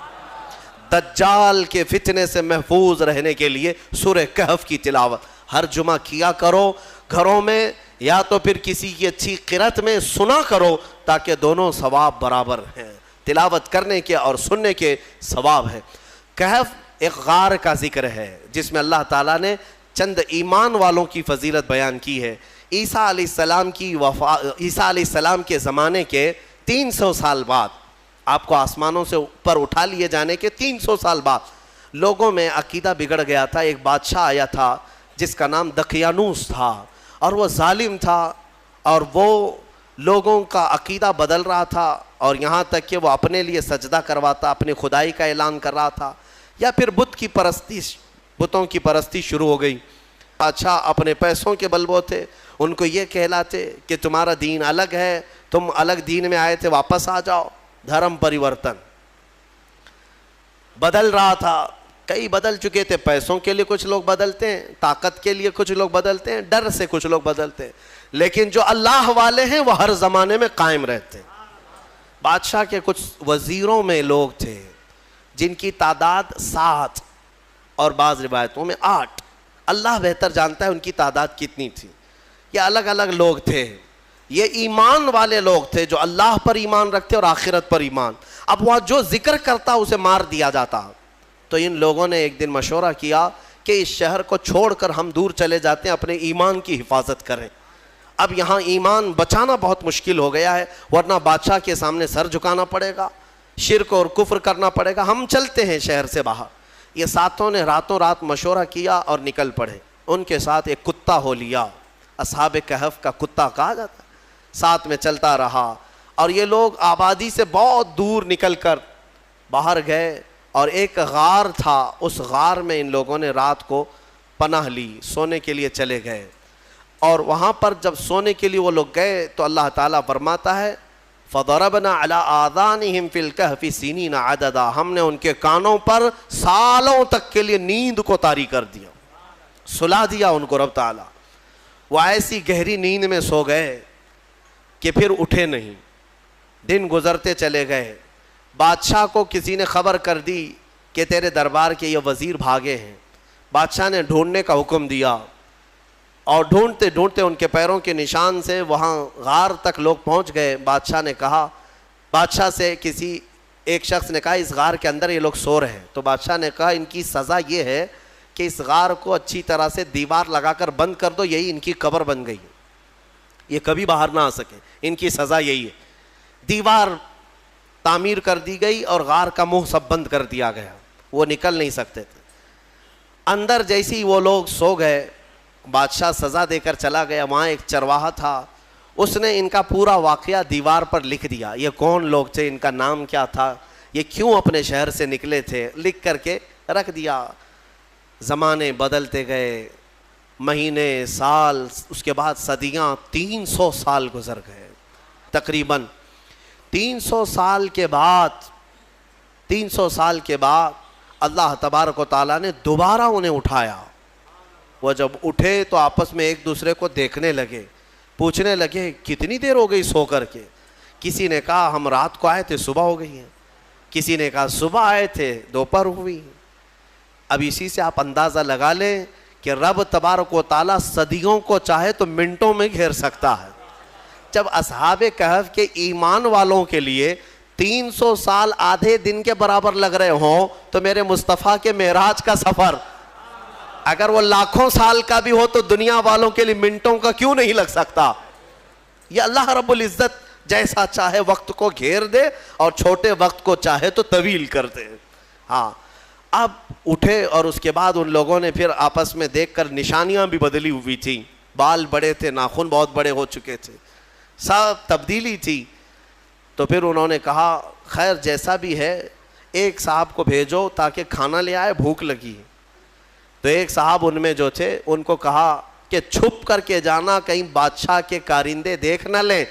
دجال کے فتنے سے محفوظ رہنے کے لیے سورہ کہف کی تلاوت ہر جمعہ کیا کرو، گھروں میں یا تو پھر کسی کی اچھی قرأت میں سنا کرو، تاکہ دونوں ثواب برابر ہیں، تلاوت کرنے کے اور سننے کے ثواب ہے۔ کہف ایک غار کا ذکر ہے جس میں اللہ تعالیٰ نے چند ایمان والوں کی فضیلت بیان کی ہے۔ عیسیٰ علیہ السلام کے زمانے کے 300 سال بعد، آپ کو آسمانوں سے اوپر اٹھا لیے جانے کے 300 سال بعد لوگوں میں عقیدہ بگڑ گیا تھا۔ ایک بادشاہ آیا تھا جس کا نام دقیانوس تھا، اور وہ ظالم تھا، اور وہ لوگوں کا عقیدہ بدل رہا تھا، اور یہاں تک کہ وہ اپنے لیے سجدہ کرواتا، اپنی خدائی کا اعلان کر رہا تھا، یا پھر بتوں کی پرستی شروع ہو گئی۔ بادشاہ اپنے پیسوں کے بلبوتے ان کو یہ کہلاتے کہ تمہارا دین الگ ہے، تم الگ دین میں آئے تھے، واپس آ جاؤ۔ دھرم پریورتن بدل رہا تھا، کئی بدل چکے تھے، پیسوں کے لیے کچھ لوگ بدلتے ہیں، طاقت کے لیے کچھ لوگ بدلتے ہیں، ڈر سے کچھ لوگ بدلتے ہیں، لیکن جو اللہ والے ہیں وہ ہر زمانے میں قائم رہتے ہیں۔ بادشاہ کے کچھ وزیروں میں لوگ تھے جن کی تعداد 7 اور بعض روایتوں میں 8، اللہ بہتر جانتا ہے ان کی تعداد کتنی تھی۔ یہ الگ الگ لوگ تھے، یہ ایمان والے لوگ تھے جو اللہ پر ایمان رکھتے اور آخرت پر ایمان۔ اب وہ جو ذکر کرتا اسے مار دیا جاتا۔ تو ان لوگوں نے ایک دن مشورہ کیا کہ اس شہر کو چھوڑ کر ہم دور چلے جاتے ہیں، اپنے ایمان کی حفاظت کریں۔ اب یہاں ایمان بچانا بہت مشکل ہو گیا ہے، ورنہ بادشاہ کے سامنے سر جھکانا پڑے گا، شرک اور کفر کرنا پڑے گا، ہم چلتے ہیں شہر سے باہر۔ یہ ساتوں نے راتوں رات مشورہ کیا اور نکل پڑے۔ ان کے ساتھ ایک کتا ہو لیا، اصحاب کہف کا کتا کہا جاتا ہے، ساتھ میں چلتا رہا، اور یہ لوگ آبادی سے بہت دور نکل کر باہر گئے، اور ایک غار تھا، اس غار میں ان لوگوں نے رات کو پناہ لی، سونے کے لیے چلے گئے۔ اور وہاں پر جب سونے کے لیے وہ لوگ گئے تو اللہ تعالیٰ فرماتا ہے فَضَرَبْنَا عَلَىٰ آذَانِهِمْ فِي الْكَهْفِ سِنِينَ عَدَدًا، ہم نے ان کے کانوں پر سالوں تک کے لیے نیند کو طاری کر دیا، سلا دیا ان کو رب تعالیٰ۔ وہ ایسی گہری نیند میں سو گئے کہ پھر اٹھے نہیں، دن گزرتے چلے گئے۔ بادشاہ کو کسی نے خبر کر دی کہ تیرے دربار کے یہ وزیر بھاگے ہیں۔ بادشاہ نے ڈھونڈنے کا حکم دیا، اور ڈھونڈتے ڈھونڈتے ان کے پیروں کے نشان سے وہاں غار تک لوگ پہنچ گئے۔ بادشاہ سے کسی ایک شخص نے کہا اس غار کے اندر یہ لوگ سو رہے ہیں۔ تو بادشاہ نے کہا ان کی سزا یہ ہے کہ اس غار کو اچھی طرح سے دیوار لگا کر بند کر دو، یہی ان کی قبر بن گئی، یہ کبھی باہر نہ آ سکے، ان کی سزا یہی ہے۔ دیوار تعمیر کر دی گئی اور غار کا منہ سب بند کر دیا گیا، وہ نکل نہیں سکتے تھے۔ اندر جیسی وہ لوگ سو گئے، بادشاہ سزا دے کر چلا گیا۔ وہاں ایک چرواہا تھا، اس نے ان کا پورا واقعہ دیوار پر لکھ دیا، یہ کون لوگ تھے، ان کا نام کیا تھا، یہ کیوں اپنے شہر سے نکلے تھے، لکھ کر کے رکھ دیا۔ زمانے بدلتے گئے، مہینے، سال، اس کے بعد صدیاں، 300 سال گزر گئے۔ تقریباً 300 سال کے بعد اللہ تبارک و تعالیٰ نے دوبارہ انہیں اٹھایا۔ وہ جب اٹھے تو آپس میں ایک دوسرے کو دیکھنے لگے، پوچھنے لگے کتنی دیر ہو گئی سو کر کے۔ کسی نے کہا ہم رات کو آئے تھے صبح ہو گئی ہے، کسی نے کہا صبح آئے تھے دوپہر ہوئی۔ اب اسی سے آپ اندازہ لگا لیں کہ رب تبارک و تعالیٰ صدیوں کو چاہے تو منٹوں میں گھیر سکتا ہے۔ جب اصحاب کہف کے ایمان والوں کے لیے 300 سال آدھے دن کے برابر لگ رہے ہوں تو میرے مصطفیٰ کے معراج کا سفر اگر وہ لاکھوں سال کا بھی ہو تو دنیا والوں کے لیے منٹوں کا کیوں نہیں لگ سکتا؟ یہ اللہ رب العزت جیسا چاہے وقت کو گھیر دے اور چھوٹے وقت کو چاہے تو طویل کر دے۔ ہاں، اب اٹھے اور اس کے بعد ان لوگوں نے پھر آپس میں دیکھ کر نشانیاں بھی بدلی ہوئی تھیں، بال بڑے تھے، ناخن بہت بڑے ہو چکے تھے، سب تبدیلی تھی۔ تو پھر انہوں نے کہا خیر جیسا بھی ہے ایک صاحب کو بھیجو تاکہ کھانا لے آئے، بھوک لگی۔ تو ایک صاحب ان میں جو تھے ان کو کہا کہ کہ چھپ کر کے جانا کہیں بادشاہ کے کارندے دیکھ نہ لیں،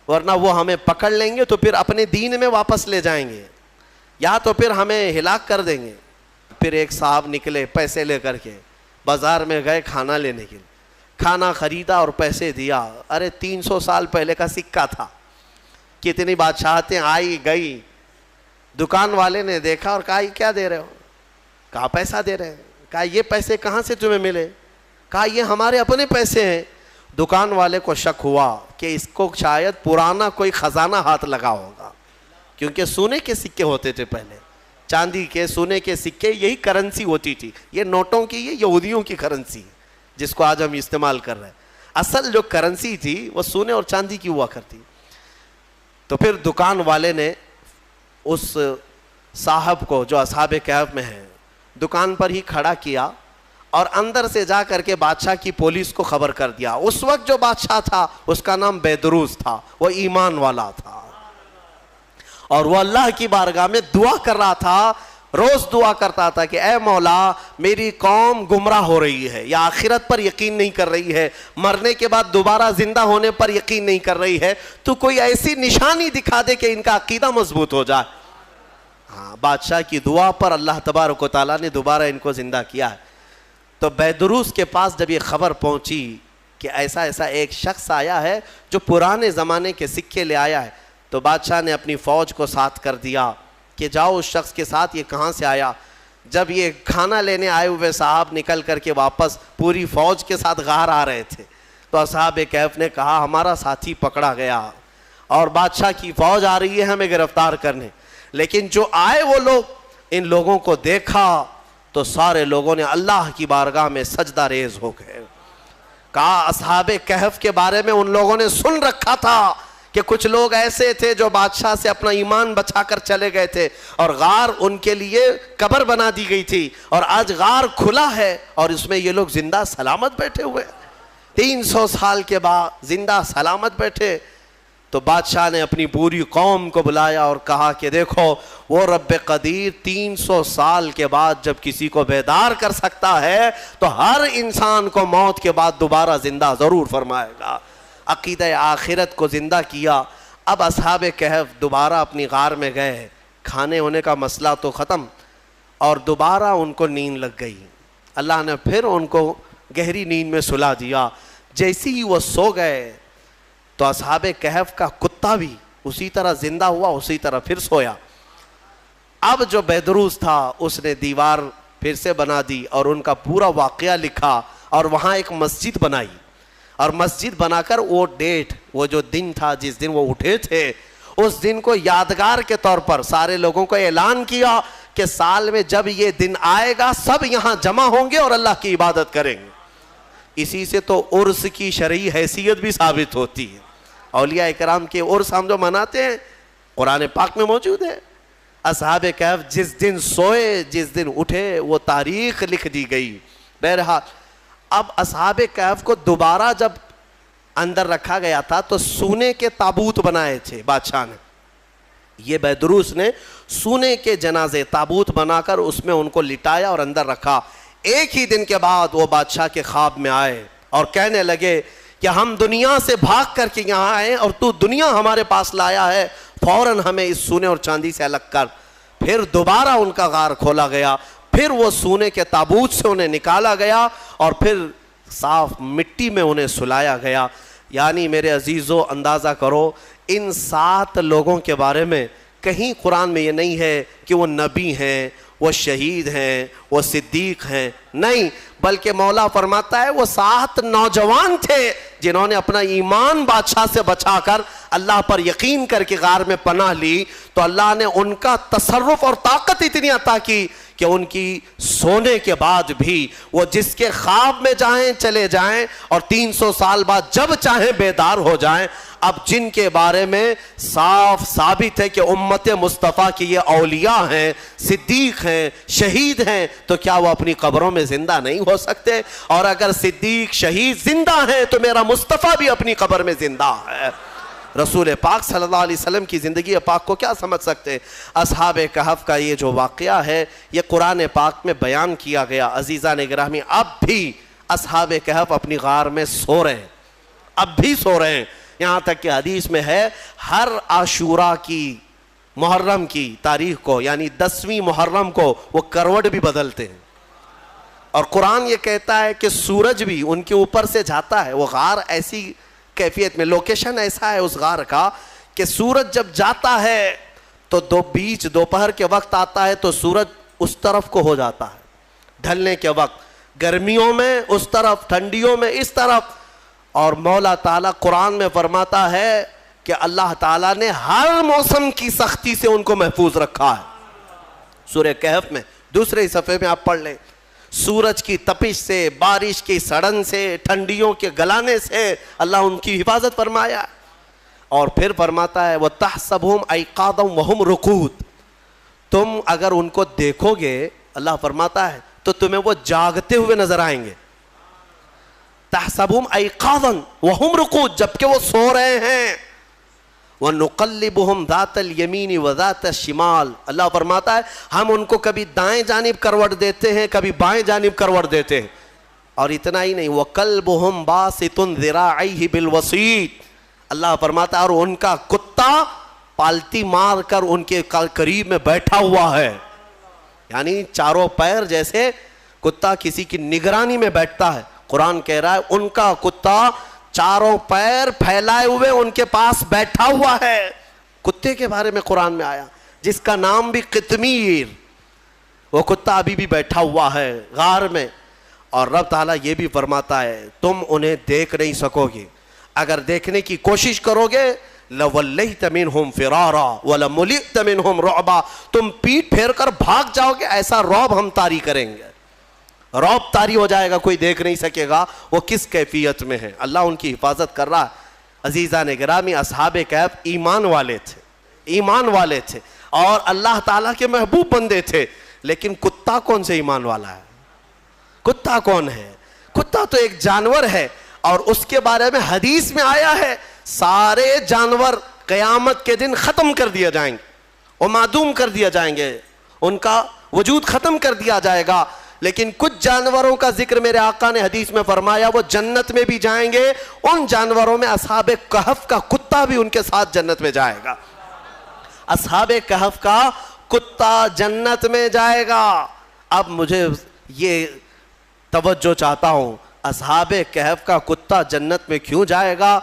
ورنہ وہ ہمیں پکڑ لیں گے تو پھر اپنے دین میں واپس لے جائیں گے، یا تو پھر ہمیں ہلاک کر دیں گے۔ پھر ایک صاحب نکلے پیسے لے کر کے، بازار میں گئے کھانا لینے کے لیے، کھانا خریدا اور پیسے دیا۔ ارے 300 سال پہلے کا سکہ تھا، کتنی بادشاہتیں آئی گئی۔ دکان والے نے دیکھا اور کہا یہ کیا دے رہے ہو؟ کہا پیسہ دے رہے ہیں۔ کہا یہ پیسے کہاں سے تمہیں ملے؟ کہا یہ ہمارے اپنے پیسے ہیں۔ دکان والے کو شک ہوا کہ اس کو شاید پرانا کوئی خزانہ ہاتھ لگا ہوگا، کیونکہ سونے کے سکے ہوتے تھے پہلے، چاندی کے سونے کے سکے، یہی کرنسی ہوتی تھی۔ یہ نوٹوں کی یہ یہودیوں کی کرنسی جس کو آج ہم استعمال کر رہے ہیں، اصل جو کرنسی تھی وہ سونے اور چاندی کی ہوا کرتی۔ تو پھر دکان والے نے اس صاحب کو جو اصحاب کہف میں ہیں دکان پر ہی کھڑا کیا اور اندر سے جا کر کے بادشاہ کی پولیس کو خبر کر دیا۔ اس وقت جو بادشاہ تھا اس کا نام بیدروس تھا، وہ ایمان والا تھا، اور وہ اللہ کی بارگاہ میں دعا کر رہا تھا، روز دعا کرتا تھا کہ اے مولا میری قوم گمراہ ہو رہی ہے، یا آخرت پر یقین نہیں کر رہی ہے، مرنے کے بعد دوبارہ زندہ ہونے پر یقین نہیں کر رہی ہے، تو کوئی ایسی نشانی دکھا دے کہ ان کا عقیدہ مضبوط ہو جائے۔ ہاں، بادشاہ کی دعا پر اللہ تبارک و تعالیٰ نے دوبارہ ان کو زندہ کیا ہے۔ تو بیدروس کے پاس جب یہ خبر پہنچی کہ ایسا ایسا ایک شخص آیا ہے جو پرانے زمانے کے سکے لے آیا ہے، تو بادشاہ نے اپنی فوج کو ساتھ کر دیا کہ جاؤ اس شخص کے ساتھ، یہ کہاں سے آیا۔ جب یہ کھانا لینے آئے ہوئے صاحب نکل کر کے واپس پوری فوج کے ساتھ غار آ رہے تھے، تو اصحاب کہف نے کہا ہمارا ساتھی پکڑا گیا اور بادشاہ کی فوج آ رہی ہے ہمیں گرفتار کرنے۔ لیکن جو آئے وہ لوگ، ان لوگوں کو دیکھا تو سارے لوگوں نے اللہ کی بارگاہ میں سجدہ ریز ہو گئے۔ کہا اصحاب کہف کے بارے میں ان لوگوں نے سن رکھا تھا کہ کچھ لوگ ایسے تھے جو بادشاہ سے اپنا ایمان بچا کر چلے گئے تھے، اور غار ان کے لیے قبر بنا دی گئی تھی، اور آج غار کھلا ہے اور اس میں یہ لوگ زندہ سلامت بیٹھے ہوئے، 300 سال کے بعد زندہ سلامت بیٹھے۔ تو بادشاہ نے اپنی پوری قوم کو بلایا اور کہا کہ دیکھو وہ رب قدیر 300 سال کے بعد جب کسی کو بیدار کر سکتا ہے تو ہر انسان کو موت کے بعد دوبارہ زندہ ضرور فرمائے گا۔ عقیدہ آخرت کو زندہ کیا۔ اب اصحاب کہف دوبارہ اپنی غار میں گئے، کھانے ہونے کا مسئلہ تو ختم، اور دوبارہ ان کو نیند لگ گئی۔ اللہ نے پھر ان کو گہری نیند میں سلا دیا۔ جیسی ہی وہ سو گئے تو اصحاب کہف کا کتا بھی اسی طرح زندہ ہوا، اسی طرح پھر سویا۔ اب جو بیدروس تھا اس نے دیوار پھر سے بنا دی اور ان کا پورا واقعہ لکھا، اور وہاں ایک مسجد بنائی، اور مسجد بنا کر وہ ڈیٹ، وہ جو دن تھا جس دن وہ اٹھے تھے، اس دن کو یادگار کے طور پر سارے لوگوں کو اعلان کیا کہ سال میں جب یہ دن آئے گا سب یہاں جمع ہوں گے اور اللہ کی عبادت کریں گے۔ اسی سے تو عرس کی شرعی حیثیت بھی ثابت ہوتی ہے۔ اولیاء اکرام کے عرس ہم جو مناتے ہیں قرآن پاک میں موجود ہے۔ اصحاب کہف جس دن سوئے جس دن اٹھے وہ تاریخ لکھ دی گئی۔ بہرحال اب اصحاب کہف کو دوبارہ جب اندر رکھا گیا تھا تو سونے کے تابوت بنائے تھے بادشاہ نے، یہ بیدروس نے سونے کے جنازے تابوت بنا کر اس میں ان کو لٹایا اور اندر رکھا۔ ایک ہی دن کے بعد وہ بادشاہ کے خواب میں آئے اور کہنے لگے کہ ہم دنیا سے بھاگ کر کے یہاں آئے اور تو دنیا ہمارے پاس لایا ہے، فوراً ہمیں اس سونے اور چاندی سے الگ کر۔ پھر دوبارہ ان کا غار کھولا گیا، پھر وہ سونے کے تابوت سے انہیں نکالا گیا اور پھر صاف مٹی میں انہیں سلایا گیا۔ یعنی میرے عزیزو اندازہ کرو ان 7 لوگوں کے بارے میں کہیں قرآن میں یہ نہیں ہے کہ وہ نبی ہیں، وہ شہید ہیں، وہ صدیق ہیں، نہیں، بلکہ مولا فرماتا ہے وہ 7 نوجوان تھے جنہوں نے اپنا ایمان بادشاہ سے بچا کر اللہ پر یقین کر کے غار میں پناہ لی، تو اللہ نے ان کا تصرف اور طاقت اتنی عطا کی کہ ان کی سونے کے بعد بھی وہ جس کے خواب میں جائیں چلے جائیں اور 300 سال بعد جب چاہیں بیدار ہو جائیں۔ اب جن کے بارے میں صاف ثابت ہے کہ امت مصطفیٰ کی یہ اولیاء ہیں، صدیق ہیں، شہید ہیں، تو کیا وہ اپنی قبروں میں زندہ نہیں ہو سکتے؟ اور اگر صدیق شہید زندہ ہیں تو میرا مصطفیٰ بھی اپنی قبر میں زندہ ہے۔ رسول پاک صلی اللہ علیہ وسلم کی زندگی پاک کو کیا سمجھ سکتے؟ اصحاب کہف کا یہ جو واقعہ ہے یہ قرآن پاک میں بیان کیا گیا۔ عزیزان گرامی اب بھی اصحاب کہف اپنی غار میں سو رہے ہیں، اب بھی سو رہے ہیں، یہاں تک کہ حدیث میں ہے ہر عاشورہ کی محرم کی تاریخ کو، یعنی 10ویں محرم کو وہ کروٹ بھی بدلتے ہیں۔ اور قرآن یہ کہتا ہے کہ سورج بھی ان کے اوپر سے جاتا ہے، وہ غار ایسی کیفیت میں، لوکیشن ایسا ہے اس غار کا کہ سورج جب جاتا ہے تو دوپہر کے وقت آتا ہے تو سورج اس طرف کو ہو جاتا ہے، ڈھلنے کے وقت گرمیوں میں اس طرف، ٹھنڈیوں میں اس طرف۔ اور مولا تعالیٰ قرآن میں فرماتا ہے کہ اللہ تعالیٰ نے ہر موسم کی سختی سے ان کو محفوظ رکھا ہے۔ سورہ کہف میں دوسرے صفحے میں آپ پڑھ لیں، سورج کی تپش سے، بارش کی سڑن سے، ٹھنڈیوں کے گلانے سے اللہ ان کی حفاظت فرمایا۔ اور پھر فرماتا ہے وَتَحْسَبُهُمْ أَيْقَاظًا وَهُمْ رُقُودٌ، تم اگر ان کو دیکھو گے، اللہ فرماتا ہے، تو تمہیں وہ جاگتے ہوئے نظر آئیں گے۔ تحسبهم أيقاظا وهم رقود، جبکہ وہ سو رہے ہیں۔ وَنُقَلِّبُهُمْ ذَاتَ الْيَمِينِ وَذَاتَ الشِّمَالِ، اللہ فرماتا ہے ہم ان کو کبھی دائیں جانب کروٹ دیتے ہیں، کبھی بائیں جانب کروٹ دیتے ہیں۔ اور اتنا ہی نہیں، وَقَلْبُهُمْ بَاسِطٌ ذِرَاعَيْهِ بِالْوَسِيطِ، اللہ فرماتا ہے اور ان کا کتا پالتی مار کر ان کے قریب میں بیٹھا ہوا ہے، یعنی چاروں پیر جیسے کتا کسی کی نگرانی میں بیٹھتا ہے۔ قرآن کہہ رہا ہے ان کا کتا چاروں پیر پھیلائے ہوئے ان کے پاس بیٹھا ہوا ہے۔ کتے کے بارے میں قرآن میں آیا جس کا نام بھی قطمیر، وہ کتا ابھی بھی بیٹھا ہوا ہے غار میں۔ اور رب تعالیٰ یہ بھی فرماتا ہے تم انہیں دیکھ نہیں سکو گے، اگر دیکھنے کی کوشش کرو گے لَوَلَّيْتَ مِنْهُمْ فِرَارًا وَلَمُلِئْتَ مِنْهُمْ رُعْبًا، تم پیٹ پھیر کر بھاگ جاؤ گے، ایسا رعب ہم طاری کریں گے، رعب طاری ہو جائے گا، کوئی دیکھ نہیں سکے گا وہ کس کیفیت میں ہے۔ اللہ ان کی حفاظت کر رہا ہے۔ عزیزان گرامی، اصحاب کہف ایمان والے تھے، ایمان والے تھے اور اللہ تعالیٰ کے محبوب بندے تھے، لیکن کتا کون سے ایمان والا ہے؟ کتا کون ہے؟ کتا تو ایک جانور ہے، اور اس کے بارے میں حدیث میں آیا ہے سارے جانور قیامت کے دن ختم کر دیا جائیں گے اور معدوم کر دیا جائیں گے، ان کا وجود ختم کر دیا جائے گا، لیکن کچھ جانوروں کا ذکر میرے آقا نے حدیث میں فرمایا وہ جنت میں بھی جائیں گے۔ ان جانوروں میں اصحاب کہف کا کتا بھی ان کے ساتھ جنت میں جائے گا، اصحاب کہف کا کتا جنت میں جائے گا۔ اب مجھے یہ توجہ چاہتا ہوں، اصحاب کہف کا کتا جنت میں کیوں جائے گا؟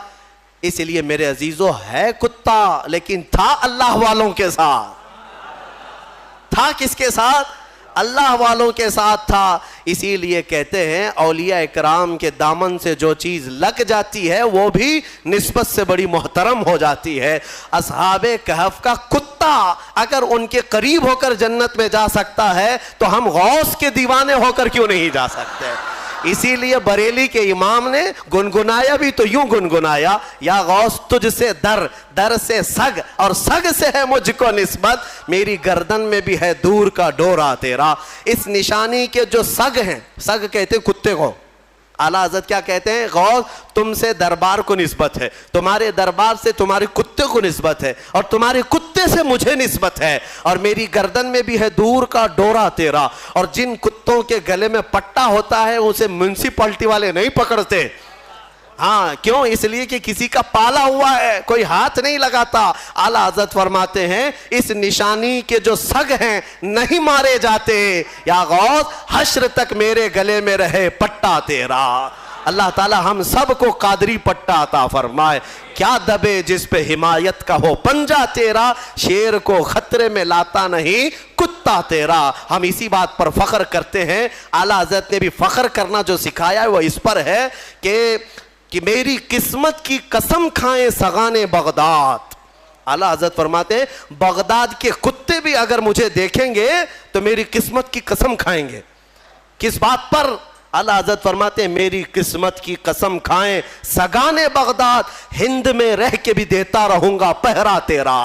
اس لیے میرے عزیزو ہے کتا، لیکن تھا اللہ والوں کے ساتھ۔ تھا کس کے ساتھ؟ اللہ والوں کے ساتھ تھا۔ اسی لیے کہتے ہیں اولیاء اکرام کے دامن سے جو چیز لگ جاتی ہے وہ بھی نسبت سے بڑی محترم ہو جاتی ہے۔ اصحاب کہف کا کتا اگر ان کے قریب ہو کر جنت میں جا سکتا ہے تو ہم غوث کے دیوانے ہو کر کیوں نہیں جا سکتے؟ اسی لیے بریلی کے امام نے گنگنایا بھی تو یوں گنگنایا، یا غوث تجھ سے در، در سے سگ، اور سگ سے ہے مجھ کو نسبت، میری گردن میں بھی ہے دور کا ڈورا تیرا۔ اس نشانی کے جو سگ ہیں، سگ کہتے ہیں کتے کو، اعلیٰ حضرت کیا کہتے ہیں؟ غوث تم سے دربار کو نسبت ہے، تمہارے دربار سے تمہارے کتے کو نسبت ہے، اور تمہارے کتے سے مجھے نسبت ہے، اور میری گردن میں بھی ہے دور کا ڈورا تیرا۔ اور جن کتوں کے گلے میں پٹا ہوتا ہے اسے میونسپلٹی والے نہیں پکڑتے، ہاں کیوں؟ اس لیے کہ کسی کا پالا ہوا ہے، کوئی ہاتھ نہیں لگاتا۔ اعلیٰ حضرت فرماتے ہیں اس نشانی کے جو سگ ہیں نہیں مارے جاتے، یا غوث حشر تک میرے گلے میں رہے پٹا تیرا۔ اللہ تعالی ہم سب کو قادری پٹا عطا فرمائے۔ کیا دبے جس پہ حمایت کا ہو پنجہ تیرا، شیر کو خطرے میں لاتا نہیں کتا تیرا۔ ہم اسی بات پر فخر کرتے ہیں۔ اعلیٰ حضرت نے بھی فخر کرنا جو سکھایا ہے وہ اس پر ہے کہ میری قسمت کی قسم کھائیں سغان بغداد۔ اعلیٰ حضرت فرماتے ہیں بغداد کے کتے بھی اگر مجھے دیکھیں گے تو میری قسمت کی قسم کھائیں گے۔ کس بات پر؟ اعلیٰ حضرت فرماتے ہیں میری قسمت کی قسم کھائیں سگان بغداد، ہند میں رہ کے بھی دیتا رہوں گا پہرا تیرا۔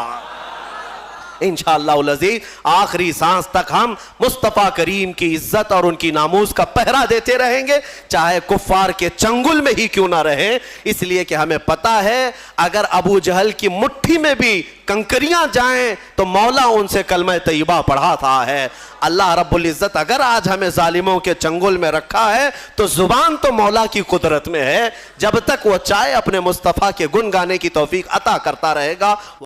انشاءاللہ العزیز آخری سانس تک ہم مصطفیٰ کریم کی عزت اور ان کی ناموس کا پہرا دیتے رہیں گے، چاہے کفار کے چنگل میں ہی کیوں نہ رہیں، اس لیے کہ ہمیں پتا ہے اگر ابو جہل کی مٹھی میں بھی کنکریاں جائیں تو مولا ان سے کلمہ طیبہ پڑھاتا ہے۔ اللہ رب العزت اگر آج ہمیں ظالموں کے چنگل میں رکھا ہے تو زبان تو مولا کی قدرت میں ہے، جب تک وہ چاہے اپنے مصطفیٰ کے گن گانے کی توفیق عطا کرتا رہے گا۔